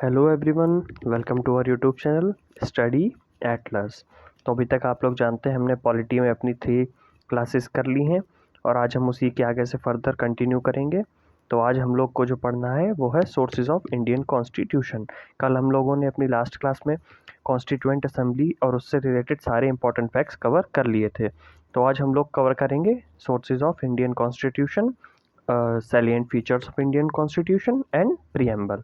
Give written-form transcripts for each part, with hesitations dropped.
Hello everyone, welcome to our YouTube channel Study Atlas. तो अभी तक आप लोग जानते हैं हमने पॉलिटी में अपनी 3 क्लासेस कर ली हैं और आज हम उसी के आगे से फर्दर कंटिन्यू करेंगे। तो आज हम लोग को जो पढ़ना है वो है सोर्सेज ऑफ इंडियन कॉन्स्टिट्यूशन। कल हम लोगों ने अपनी लास्ट क्लास में कॉन्स्टिट्यूएंट असेंबली और उससे रिलेटेड सारे इंपॉर्टेंट फैक्ट्स कवर कर लिए थे। तो आज हम लोग कवर करेंगे sources of Indian constitution, salient features of Indian constitution and preamble.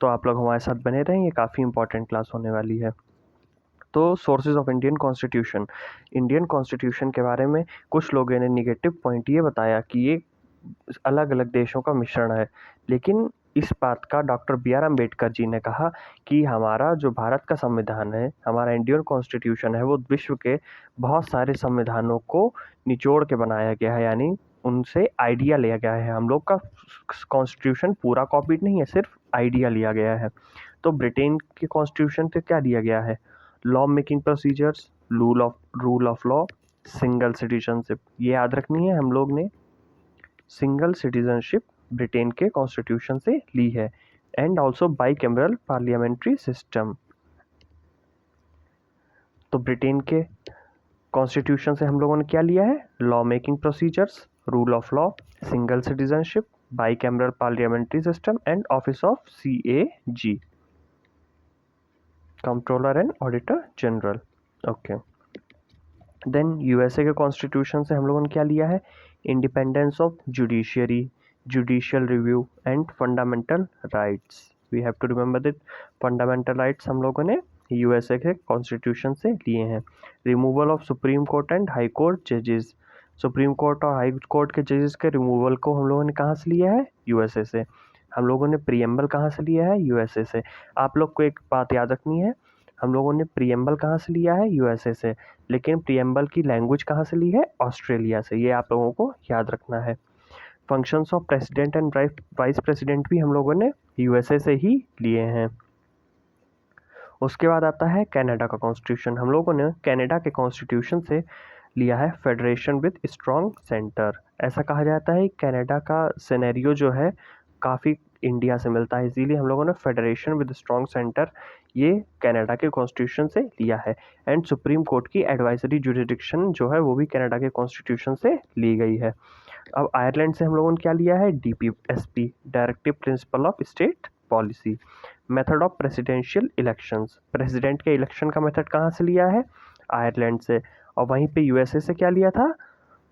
तो आप लोग हमारे साथ बने रहें, ये काफ़ी इंपॉर्टेंट क्लास होने वाली है। तो सोर्सेज ऑफ इंडियन कॉन्स्टिट्यूशन के बारे में कुछ लोगों ने निगेटिव पॉइंट ये बताया कि ये अलग अलग देशों का मिश्रण है, लेकिन इस बात का डॉक्टर बी.आर. अम्बेडकर जी ने कहा कि हमारा जो भारत का संविधान है, हमारा इंडियन कॉन्स्टिट्यूशन है, वो विश्व के बहुत सारे संविधानों को निचोड़ के बनाया गया है, यानी उनसे आइडिया लिया गया है। हम लोग का कॉन्स्टिट्यूशन पूरा कॉपीड नहीं है, सिर्फ आइडिया लिया गया है। तो ब्रिटेन के कॉन्स्टिट्यूशन से क्या दिया गया है? Law making procedures, rule of law, single citizenship. ये याद रखनी है हम लोग ने। सिंगल सिटीजनशिप ब्रिटेन के कॉन्स्टिट्यूशन से ली है and also bicameral parliamentary system. तो ब्रिटेन के कॉन्स्टिट्यूशन से हम लोगों ने क्या लिया है? Law making procedures, rule of law, single citizenship, bicameral parliamentary system and office of CAG, controller and auditor general. Okay, then USA के कॉन्स्टिट्यूशन से हम लोगों ने क्या लिया है? Independence of judiciary, judicial review and fundamental rights. We have to remember that fundamental rights हम लोगों ने यूएसए के कॉन्स्टिट्यूशन से लिए हैं। Removal of supreme court and high court जजेस। सुप्रीम कोर्ट और हाई कोर्ट के जजेस के रिमूवल को हम लोगों ने कहाँ से लिया है? यूएसए से। हम लोगों ने प्रीएम्बल कहाँ से लिया है? यूएसए से। आप लोग को एक बात याद रखनी है, हम लोगों ने प्रीएम्बल कहाँ से लिया है? यूएसए से, लेकिन प्रीएम्बल की लैंग्वेज कहाँ से ली है? ऑस्ट्रेलिया से। ये आप लोगों को याद रखना है। Functions of president and vice president भी हम लोगों ने यूएसए से ही लिए हैं। उसके बाद आता है कनाडा का कॉन्स्टिट्यूशन। हम लोगों ने कनाडा के कॉन्स्टिट्यूशन से लिया है फेडरेशन विद स्ट्रॉन्ग सेंटर। ऐसा कहा जाता है कनाडा का सिनेरियो जो है काफ़ी इंडिया से मिलता है, इसीलिए हम लोगों ने फेडरेशन विद स्ट्रॉन्ग सेंटर ये कनाडा के कॉन्स्टिट्यूशन से लिया है। एंड सुप्रीम कोर्ट की एडवाइजरी जुरिडिक्शन जो है वो भी कनाडा के कॉन्स्टिट्यूशन से ली गई है। अब आयरलैंड से हम लोगों ने क्या लिया है? DPSP, directive principle of state policy. Method of presidential elections, president के इलेक्शन का मेथड कहाँ से लिया है? आयरलैंड से। और वहीं पे यूएसए से क्या लिया था?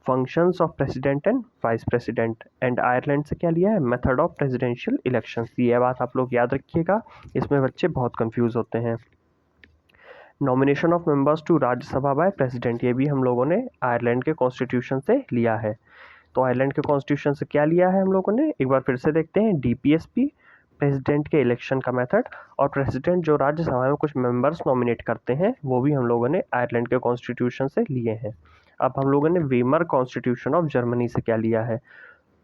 Functions of president and vice president. And Ireland से क्या लिया है? Method of presidential elections. ये बात आप लोग याद रखिएगा, इसमें बच्चे बहुत कंफ्यूज होते हैं। Nomination of members to Rajya Sabha by president, ये भी हम लोगों ने आयरलैंड के कॉन्स्टिट्यूशन से लिया है। तो आयरलैंड के कॉन्स्टिट्यूशन से क्या लिया है हम लोगों ने? एक बार फिर से देखते हैं। DPSP, प्रेसिडेंट के इलेक्शन का मेथड, और प्रेसिडेंट जो राज्यसभा में कुछ मेंबर्स नॉमिनेट करते हैं वो भी हम लोगों ने आयरलैंड के कॉन्स्टिट्यूशन से लिए हैं। अब हम लोगों ने वेमर कॉन्स्टिट्यूशन ऑफ जर्मनी से क्या लिया है?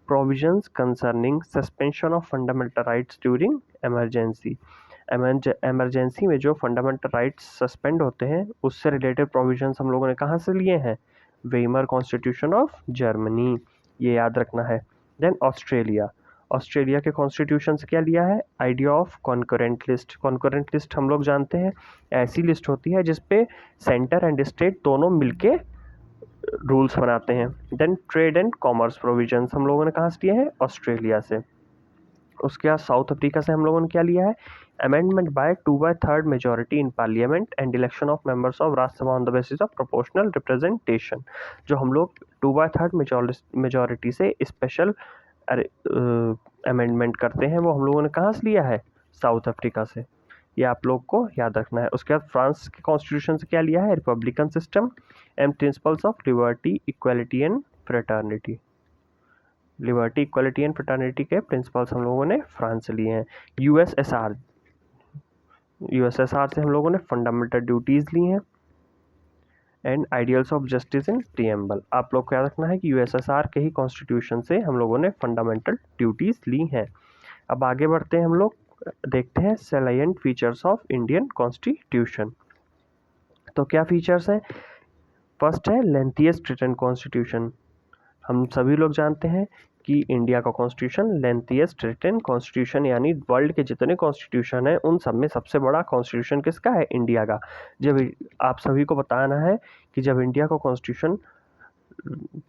Provisions concerning suspension of fundamental rights during emergency. Emergency में जो फंडामेंटल राइट्स सस्पेंड होते हैं उससे रिलेटेड प्रोविजंस हम लोगों ने कहाँ से लिए हैं? वेमर कॉन्स्टिट्यूशन ऑफ जर्मनी, ये याद रखना है। देन ऑस्ट्रेलिया, ऑस्ट्रेलिया के कॉन्स्टिट्यूशन से क्या लिया है? Idea of concurrent list. Concurrent list हम लोग जानते हैं ऐसी लिस्ट होती है जिसपे सेंटर एंड स्टेट दोनों मिलके रूल्स बनाते हैं। Then trade and commerce provisions हम लोगों ने कहाँ से लिया है? ऑस्ट्रेलिया से। उसके बाद साउथ अफ्रीका से हम लोगों ने क्या लिया है? Amendment by 2/3 majority in parliament and election of members of Rajya Sabha on the basis of proportional representation. जो हम लोग 2/3 मेजोरिटी से स्पेशल अमेंडमेंट करते हैं वो हम लोगों ने कहाँ से लिया है? साउथ अफ्रीका से। ये आप लोग को याद रखना है। उसके बाद फ्रांस के कॉन्स्टिट्यूशन से क्या लिया है? Republican system and principles of liberty, equality and fraternity. Liberty, equality and fraternity के प्रिंसिपल्स हम लोगों ने फ्रांस से लिए हैं। यूएसएसआर से हम लोगों ने फंडामेंटल ड्यूटीज़ ली हैं and ideals of justice in preamble. आप लोग को याद रखना है कि यूएसएसआर के ही कॉन्स्टिट्यूशन से हम लोगों ने फंडामेंटल ड्यूटीज़ ली हैं। अब आगे बढ़ते हैं, हम लोग देखते हैं salient features of Indian constitution. तो क्या फीचर्स हैं? फर्स्ट है लेंथिएस्ट रिटन कॉन्स्टिट्यूशन। हम सभी लोग जानते हैं कि इंडिया का कॉन्स्टिट्यूशन लेंथीएस्ट रिटन कॉन्स्टिट्यूशन, यानी वर्ल्ड के जितने कॉन्स्टिट्यूशन हैं उन सब में सबसे बड़ा कॉन्स्टिट्यूशन किसका है? इंडिया का। जब आप सभी को बताना है कि जब इंडिया का कॉन्स्टिट्यूशन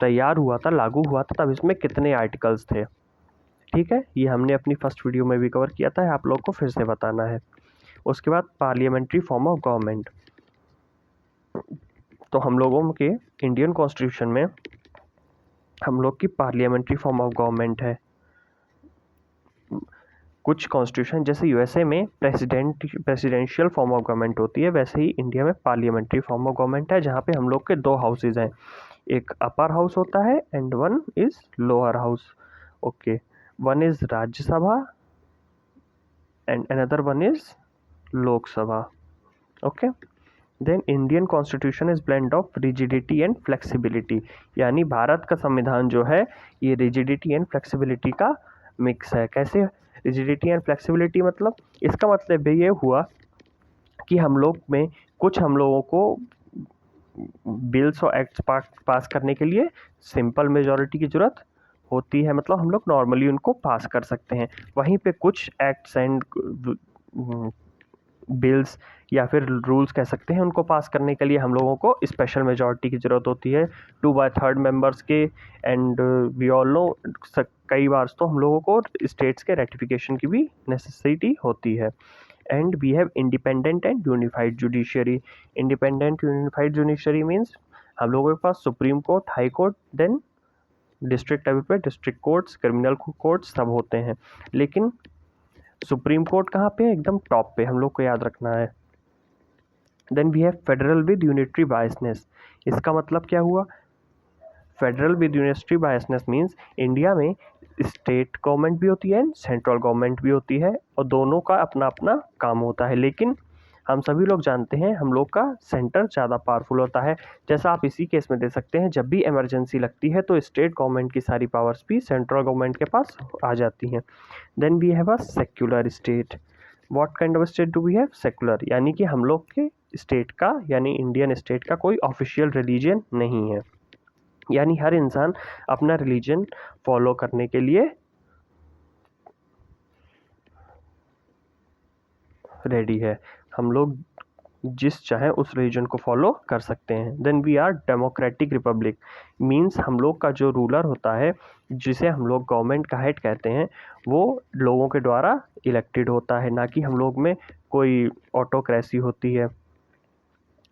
तैयार हुआ था, लागू हुआ था, तब इसमें कितने आर्टिकल्स थे। ठीक है, ये हमने अपनी फर्स्ट वीडियो में भी कवर किया था, आप लोग को फिर से बताना है। उसके बाद पार्लियामेंट्री फॉर्म ऑफ गवर्नमेंट। तो हम लोगों के इंडियन कॉन्स्टिट्यूशन में हम लोग की पार्लियामेंट्री फॉर्म ऑफ गवर्नमेंट है। कुछ कॉन्स्टिट्यूशन जैसे यूएसए में प्रेसिडेंशियल फॉर्म ऑफ गवर्नमेंट होती है, वैसे ही इंडिया में पार्लियामेंट्री फॉर्म ऑफ गवर्नमेंट है, जहाँ पे हम लोग के दो हाउसेज हैं, एक अपर हाउस होता है and one is lower house. Okay, one is Rajya Sabha and another one is Lok Sabha. Okay, then Indian constitution is blend of rigidity and flexibility, यानी भारत का संविधान जो है ये रिजिडिटी एंड फ्लेक्सिबिलिटी का मिक्स है। कैसे रिजिडिटी एंड फ्लेक्सिबिलिटी? मतलब इसका मतलब ये हुआ कि हम लोग में कुछ हम लोगों को बिल्स और एक्ट्स पास करने के लिए सिंपल मेजॉरिटी की ज़रूरत होती है, मतलब हम लोग नॉर्मली उनको पास कर सकते हैं। वहीं पे कुछ एक्ट्स एंड बिल्स या फिर रूल्स कह सकते हैं, उनको पास करने के लिए हम लोगों को स्पेशल मेजॉरिटी की ज़रूरत होती है 2/3 मेंबर्स के। एंड वी ऑल नो कई बार तो हम लोगों को स्टेट्स के रेटिफिकेशन की भी नेसेसिटी होती है। And we have independent and unified judiciary. Independent unified judiciary means हम लोगों के पास supreme court, high court, then district level पे डिस्ट्रिक्ट कोर्ट्स, क्रिमिनल कोर्ट्स सब होते हैं, लेकिन सुप्रीम कोर्ट कहाँ पे है? एकदम टॉप पे, हम लोग को याद रखना है। Then we have federal with unitary biasness. इसका मतलब क्या हुआ? Federal with unitary biasness means India में स्टेट गवर्नमेंट भी होती है, सेंट्रल गवर्नमेंट भी होती है, और दोनों का अपना अपना काम होता है, लेकिन हम सभी लोग जानते हैं हम लोग का सेंटर ज़्यादा पावरफुल होता है। जैसा आप इसी केस में दे सकते हैं, जब भी इमरजेंसी लगती है तो स्टेट गवर्नमेंट की सारी पावर्स भी सेंट्रल गवर्नमेंट के पास आ जाती हैं। Then we have a secular state. What kind of state do we have? Secular, यानी कि हम लोग के स्टेट का, यानी इंडियन स्टेट का कोई ऑफिशियल रिलीजन नहीं है, यानी हर इंसान अपना रिलीजन फॉलो करने के लिए रेडी है। हम लोग जिस चाहे उस रिलीजन को फॉलो कर सकते हैं। Then we are democratic republic, means हम लोग का जो रूलर होता है, जिसे हम लोग गवर्नमेंट का हेड कहते हैं, वो लोगों के द्वारा इलेक्टेड होता है, ना कि हम लोग में कोई ऑटोक्रेसी होती है।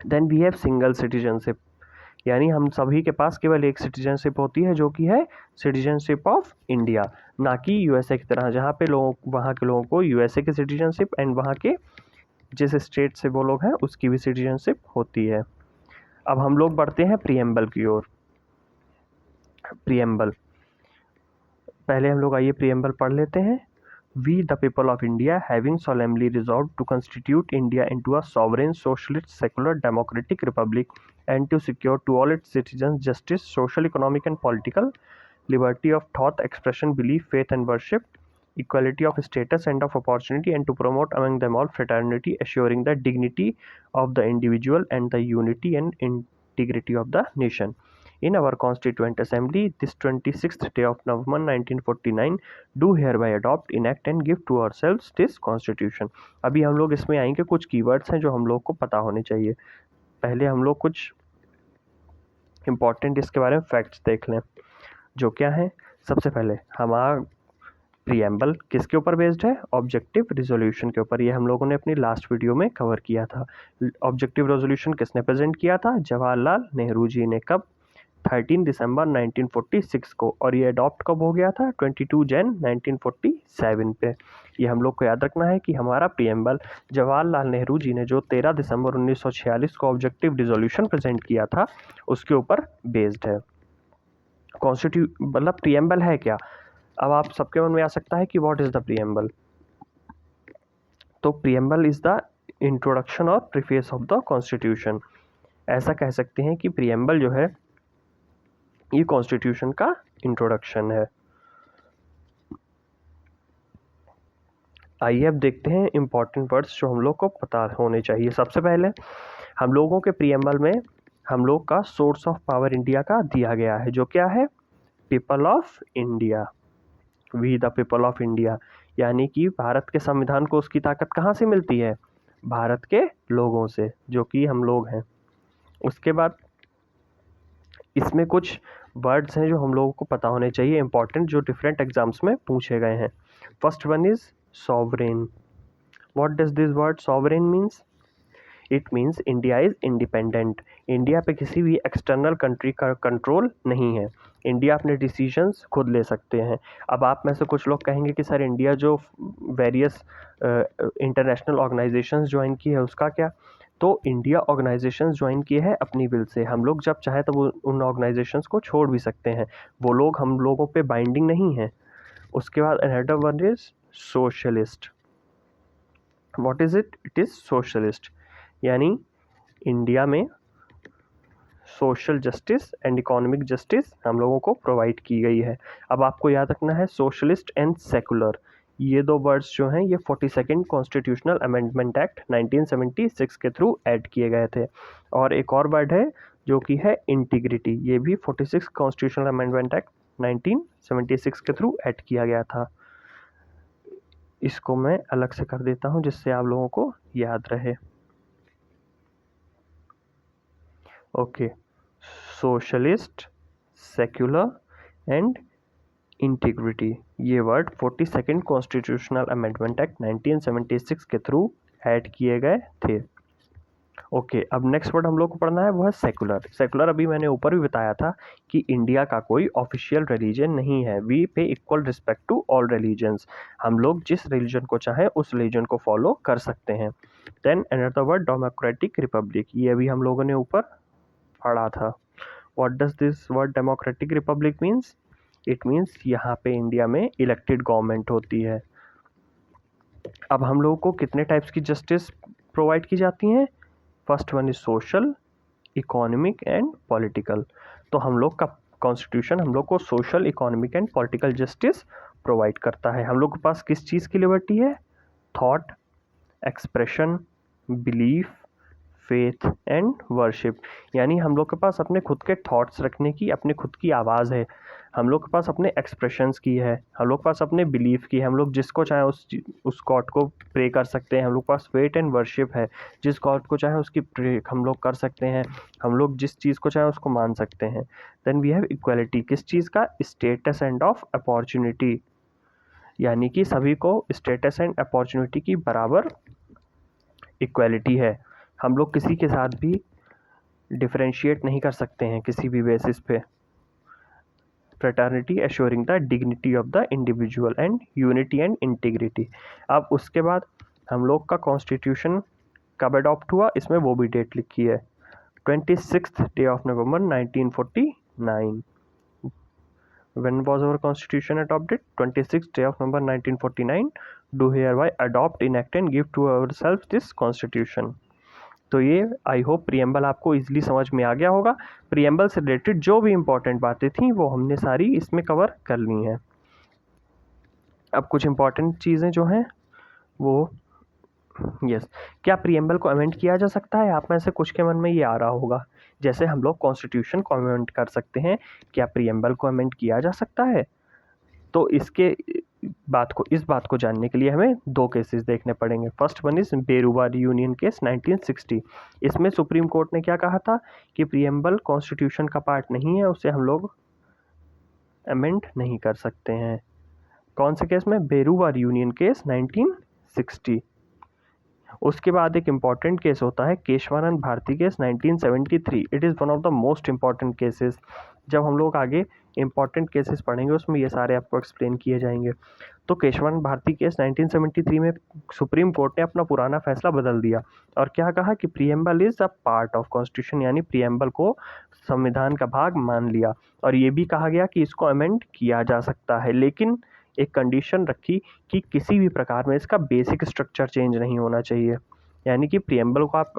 Then we have single citizenship, यानी हम सभी के पास केवल एक सिटीजनशिप होती है, जो कि है सिटीजनशिप ऑफ इंडिया, ना कि यूएसए की तरह, जहाँ पे वहाँ के लोगों को यूएसए की सिटीजनशिप एंड वहाँ के जिस स्टेट से वो लोग हैं उसकी भी सिटीजनशिप होती है। अब हम लोग बढ़ते हैं प्रीएम्बल की ओर। प्रीएम्बल, पहले हम लोग आइए प्रीएम्बल पढ़ लेते हैं। We the people of India having solemnly resolved to constitute India into a sovereign, socialist, secular, democratic republic and to secure to all its citizens justice, social, economic and political liberty of thought, expression, belief, faith and worship, equality of status and of opportunity, and to promote among them all fraternity, assuring the dignity of the individual and the unity and integrity of the nation. In our Constituent Assembly, this 26th day of November 1949, do hereby adopt, enact and give to ourselves this Constitution. अभी हम लोग इसमें आएंगे, कुछ keywords हैं जो हम लोग को पता होने चाहिए। पहले हम लोग कुछ इम्पॉर्टेंट इसके बारे में फैक्ट्स देख लें, जो क्या है। सबसे पहले हमारा प्रीएम्बल किसके ऊपर बेस्ड है? ऑब्जेक्टिव रिजोल्यूशन के ऊपर। ये हम लोगों ने अपनी लास्ट वीडियो में कवर किया था। ऑब्जेक्टिव रेजोल्यूशन किसने प्रेजेंट किया था? जवाहरलाल नेहरू जी ने। कब? 13 दिसंबर 1946 को। और ये अडॉप्ट कब हो गया था? 22 जन 1947 पे। ये हम लोग को याद रखना है कि हमारा प्रीएम्बल जवाहरलाल नेहरू जी ने जो 13 दिसंबर 1946 को ऑब्जेक्टिव रिजोल्यूशन प्रेजेंट किया था उसके ऊपर बेस्ड है। मतलब प्रीएम्बल है क्या? अब आप सबके मन में आ सकता है कि व्हाट इज द प्रीएम्बल। तो प्रीएम्बल इज द इंट्रोडक्शन और प्रीफेस ऑफ द कॉन्स्टिट्यूशन। ऐसा कह सकते हैं कि प्रीएम्बल जो है ये कॉन्स्टिट्यूशन का इंट्रोडक्शन है। आइए अब देखते हैं इंपॉर्टेंट वर्ड्स जो हम लोग को पता होने चाहिए। सबसे पहले हम लोगों के प्रीएम्बल में हम लोग का सोर्स ऑफ पावर इंडिया का दिया गया है, जो क्या है? People of India, we the people of India, यानी कि भारत के संविधान को उसकी ताकत कहाँ से मिलती है? भारत के लोगों से, जो कि हम लोग हैं। उसके बाद इसमें कुछ वर्ड्स हैं जो हम लोगों को पता होने चाहिए, इंपॉर्टेंट, जो डिफरेंट एग्जाम्स में पूछे गए हैं। First one is sovereign. What does this word sovereign means? It means India is independent. India पे किसी भी एक्सटर्नल कंट्री का कंट्रोल नहीं है। इंडिया अपने डिसीजंस खुद ले सकते हैं। अब आप में से कुछ लोग कहेंगे कि सर इंडिया जो वेरियस इंटरनेशनल ऑर्गेनाइजेशंस ज्वाइन की है उसका क्या? तो इंडिया ऑर्गेनाइजेशंस ज्वाइन किए हैं अपनी विल से। हम लोग जब चाहे तो वो उन ऑर्गेनाइजेशंस को छोड़ भी सकते हैं, वो लोग हम लोगों पे बाइंडिंग नहीं है। उसके बाद another one is socialist. What is it? It is socialist, यानी इंडिया में social justice and economic justice हम लोगों को प्रोवाइड की गई है। अब आपको याद रखना है सोशलिस्ट एंड सेकुलर, ये दो वर्ड्स जो हैं ये 42nd कॉन्स्टिट्यूशनल अमेंडमेंट एक्ट 1976 के थ्रू ऐड किए गए थे। और एक और वर्ड है जो कि है इंटीग्रिटी, ये भी 46 कॉन्स्टिट्यूशनल अमेंडमेंट एक्ट 1976 के थ्रू ऐड किया गया था। इसको मैं अलग से कर देता हूँ जिससे आप लोगों को याद रहे। Okay, socialist, secular and integrity, ये word 42nd constitutional amendment act 1976 के थ्रू ऐड किए गए थे। ओके, अब नेक्स्ट वर्ड हम लोग को पढ़ना है वो है सेकुलर। सेकुलर अभी मैंने ऊपर भी बताया था कि इंडिया का कोई ऑफिशियल रिलीजन नहीं है। We pay equal respect to all religions. हम लोग जिस रिलीजन को चाहें उस रिलीजन को फॉलो कर सकते हैं। Then another word democratic republic, ये भी हम लोगों ने ऊपर पढ़ा था। What does this word democratic republic means? It means यहाँ पे इंडिया में इलेक्टेड गवर्नमेंट होती है। अब हम लोगों को कितने टाइप्स की जस्टिस प्रोवाइड की जाती हैं? First one is social, economic and political. तो हम लोग का कॉन्स्टिट्यूशन हम लोग को social, economic and political justice provide करता है। हम लोग के पास किस चीज़ की लिबर्टी है? Thought, expression, belief, faith and worship, यानी हम लोग के पास अपने खुद के थॉट्स रखने की अपनी खुद की आवाज़ है। हम लोग के पास अपने एक्सप्रेशंस की है, हम लोग के पास अपने बिलीफ की है। हम लोग जिसको चाहे उस गॉड को प्रे कर सकते हैं। हम लोग के पास फेथ एंड वर्शिप है, जिस गॉड को चाहे उसकी प्रे हम लोग कर सकते हैं। हम लोग जिस चीज़ को चाहे उसको मान सकते हैं। देन वी हैव इक्वलिटी, किस चीज़ का? स्टेटस एंड ऑफ अपॉर्चुनिटी, यानी कि सभी को स्टेटस एंड अपॉर्चुनिटी की बराबर इक्वलिटी है। हम लोग किसी के साथ भी डिफरेंशिएट नहीं कर सकते हैं किसी भी बेसिस पे। Fraternity assuring the dignity of the individual and unity and integrity. अब उसके बाद हम लोग का कॉन्स्टिट्यूशन कब अडॉप्ट हुआ, इसमें वो भी डेट लिखी है, 26th day of November 1949. When was our constitution adopted? 26th day of November 1949. Do hereby adopt, enact and give to ourselves this constitution. तो ये आई होप प्रीएम्बल आपको इजीली समझ में आ गया होगा। प्रीएम्बल से रिलेटेड जो भी इंपॉर्टेंट बातें थी वो हमने सारी इसमें कवर कर ली हैं। अब कुछ इंपॉर्टेंट चीज़ें जो हैं वो यस, क्या प्रीएम्बल को अमेंड किया जा सकता है? आप में से कुछ के मन में ये आ रहा होगा, जैसे हम लोग कॉन्स्टिट्यूशन को अमेंड कर सकते हैं, क्या प्रीएम्बल को अमेंड किया जा सकता है? तो इस बात को जानने के लिए हमें दो केसेस देखने पड़ेंगे। First one is Berubari union case 1960। इसमें सुप्रीम कोर्ट ने क्या कहा था कि प्रीएम्बल कॉन्स्टिट्यूशन का पार्ट नहीं है, उसे हम लोग अमेंड नहीं कर सकते हैं। कौन से केस में? Berubari union case 1960। उसके बाद एक इम्पॉर्टेंट केस होता है Keshavananda Bharati case 1973। It is one of the most important cases. जब हम लोग आगे इम्पॉर्टेंट केसेस पढ़ेंगे उसमें ये सारे आपको एक्सप्लेन किए जाएंगे। तो केशवानंद भारती केस 1973 में सुप्रीम कोर्ट ने अपना पुराना फैसला बदल दिया और क्या कहा कि preamble is a part of constitution, यानी प्रीएम्बल को संविधान का भाग मान लिया। और ये भी कहा गया कि इसको अमेंड किया जा सकता है, लेकिन एक कंडीशन रखी कि किसी भी प्रकार में इसका बेसिक स्ट्रक्चर चेंज नहीं होना चाहिए। यानी कि प्रीएम्बल को आप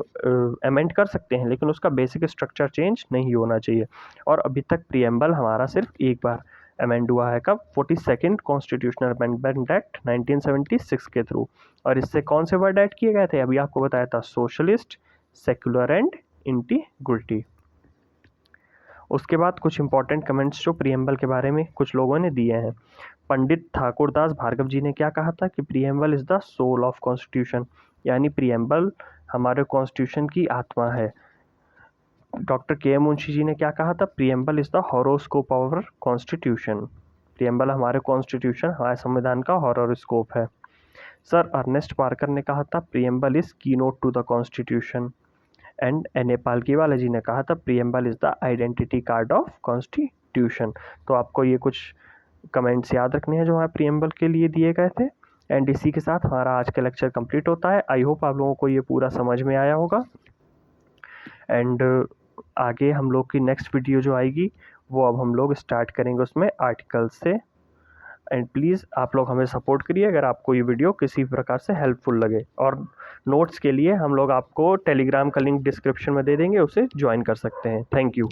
अमेंड कर सकते हैं लेकिन उसका बेसिक स्ट्रक्चर चेंज नहीं होना चाहिए। और अभी तक प्रीएम्बल हमारा सिर्फ एक बार अमेंड हुआ है, कब? 42nd कॉन्स्टिट्यूशनल अमेंडमेंट एक्ट 1976 के थ्रू। और इससे कौन से वर्ड ऐड किए गए थे? अभी आपको बताया था, सोशलिस्ट, सेक्युलर एंड इंटीग्रिटी। उसके बाद कुछ इंपॉर्टेंट कमेंट्स जो प्रीएम्बल के बारे में कुछ लोगों ने दिए हैं। पंडित ठाकुरदास भार्गव जी ने क्या कहा था कि preamble is the soul of constitution, यानी प्रीएम्बल हमारे कॉन्स्टिट्यूशन की आत्मा है। डॉक्टर के एम मुंशी जी ने क्या कहा था, preamble is the horoscope of our constitution, preamble हमारे कॉन्स्टिट्यूशन हमारे संविधान का हॉरोस्कोप है। सर अर्नेस्ट पार्कर ने कहा था preamble is keynote to the constitution. And N A Palkhivala ji ने कहा था preamble is the identity card of constitution. तो आपको ये कुछ कमेंट्स याद रखने हैं जो हमारे प्रीएम्बल के लिए दिए गए थे। एंड इसी के साथ हमारा आज का लेक्चर कंप्लीट होता है। आई होप आप लोगों को ये पूरा समझ में आया होगा। एंड आगे हम लोग की नेक्स्ट वीडियो जो आएगी वो अब हम लोग स्टार्ट करेंगे उसमें आर्टिकल्स से। एंड प्लीज़ आप लोग हमें सपोर्ट करिए अगर आपको ये वीडियो किसी प्रकार से हेल्पफुल लगे। और नोट्स के लिए हम लोग आपको टेलीग्राम का लिंक डिस्क्रिप्शन में दे देंगे, उसे ज्वाइन कर सकते हैं। Thank you.